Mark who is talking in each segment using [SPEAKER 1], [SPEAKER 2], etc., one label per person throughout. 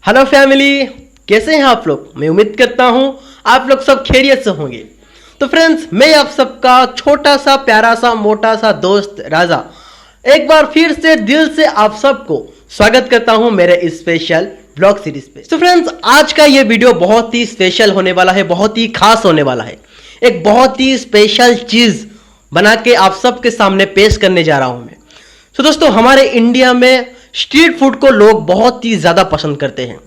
[SPEAKER 1] Hello family, कैसे हैं आप लोग। मैं उम्मीद करता हूं आप लोग सब खैरियत से होंगे। तो फ्रेंड्स, मैं आप सबका छोटा सा प्यारा सा मोटा सा दोस्त राजा एक बार फिर से दिल से आप सबको स्वागत करता हूं मेरे इस स्पेशल ब्लॉग सीरीज पे। तो फ्रेंड्स, आज का ये वीडियो बहुत ही स्पेशल होने वाला है, बहुत ही खास होने वाला है। एक बहुत ही स्पेशल चीज बना के आप सबके सामने पेश करने जा रहा हूं मैं। तो दोस्तों, हमारे इंडिया में स्ट्रीट फूड को लोग बहुत ही ज़्यादा पसंद करते हैं।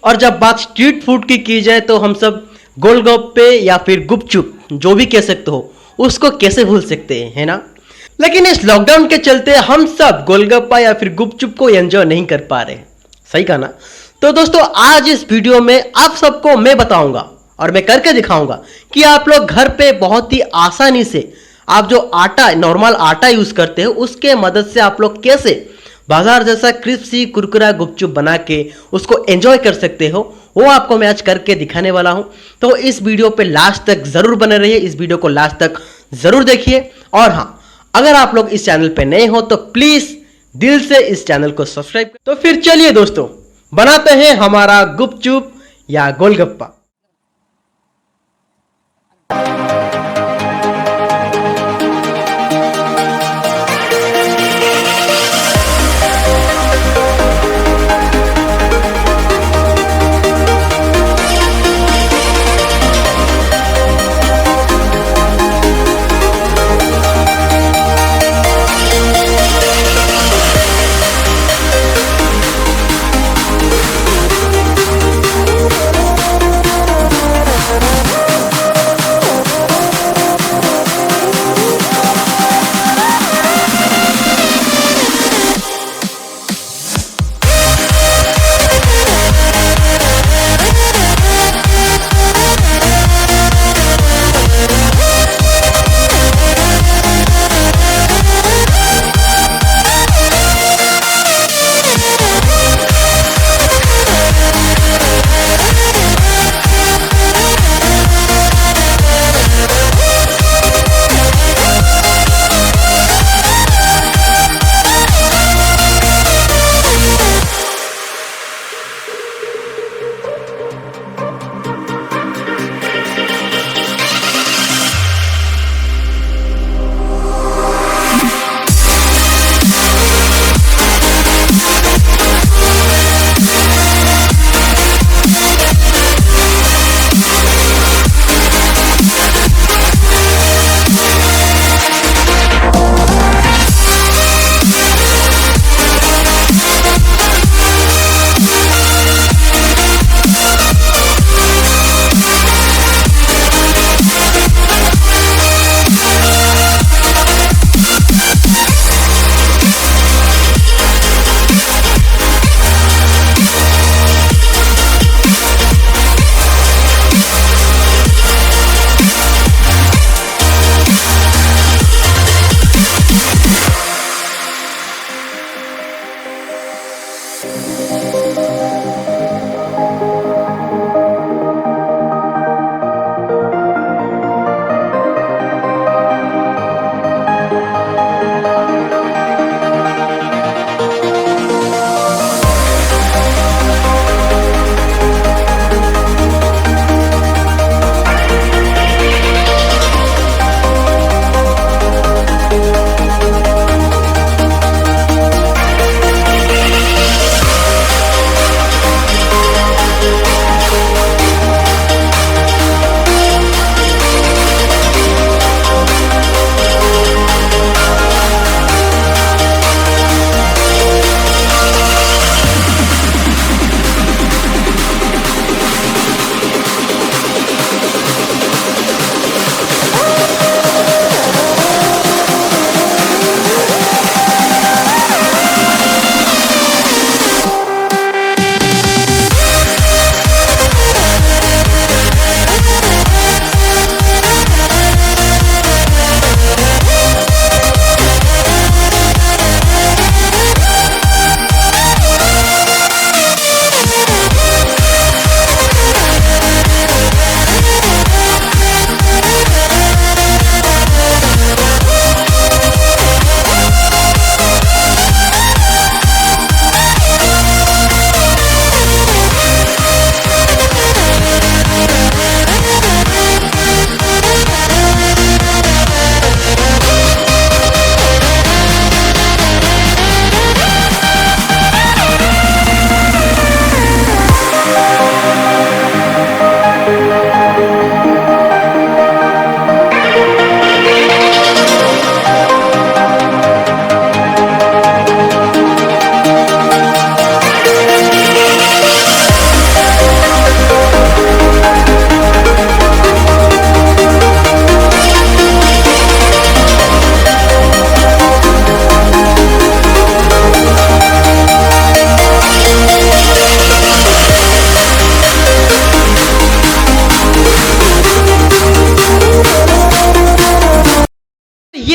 [SPEAKER 1] और जब बात स्ट्रीट फूड की जाए तो हम सब गोलगप्पे या फिर गुपचुप जो भी कह सकते हो, उसको कैसे भूल सकते हैं, है ना। लेकिन इस लॉकडाउन के चलते हम सब गोलगप्पा या फिर गुपचुप को एंजॉय नहीं कर पा रहे हैं। सही कहा ना। तो दोस्तों, आज इस वीडियो में आप सबको मैं बताऊंगा और मैं करके दिखाऊंगा कि आप लोग घर पे बहुत ही आसानी से आप जो आटा, नॉर्मल आटा यूज करते हो, उसके मदद से आप लोग कैसे बाजार जैसा क्रिस्पी कुरकुरा गुपचुप बना के उसको एंजॉय कर सकते हो, वो आपको मैं आज करके दिखाने वाला हूं। तो इस वीडियो पे लास्ट तक जरूर बने रहिए, इस वीडियो को लास्ट तक जरूर देखिए। और हाँ, अगर आप लोग इस चैनल पे नए हो तो प्लीज दिल से इस चैनल को सब्सक्राइब करें। तो फिर चलिए दोस्तों, बनाते हैं हमारा गुपचुप या गोलगप्पा।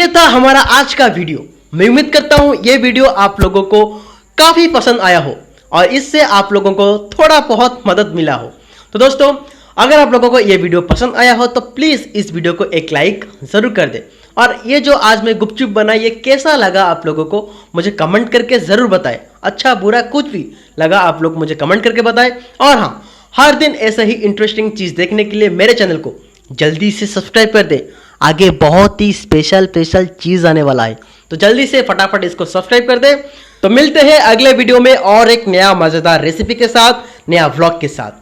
[SPEAKER 1] ये था हमारा आज का वीडियो। मैं उम्मीद करता हूं ये वीडियो आप लोगों को काफी पसंद आया हो और इससे आप लोगों को थोड़ा बहुत मदद मिला हो। तो दोस्तों, अगर आप लोगों को ये वीडियो पसंद आया हो तो प्लीज इस वीडियो को एक लाइक जरूर कर दे। और ये जो आज मैं गुपचुप बना, ये कैसा लगा आप लोगों को मुझे कमेंट करके जरूर बताएं। अच्छा बुरा कुछ भी लगा आप लोग मुझे कमेंट करके बताएं। और हाँ, हर दिन ऐसा ही इंटरेस्टिंग चीज देखने के लिए मेरे चैनल को जल्दी से सब्सक्राइब कर दे। आगे बहुत ही स्पेशल चीज आने वाला है, तो जल्दी से फटाफट इसको सब्सक्राइब कर दे। तो मिलते हैं अगले वीडियो में और एक नया मजेदार रेसिपी के साथ, नया व्लॉग के साथ।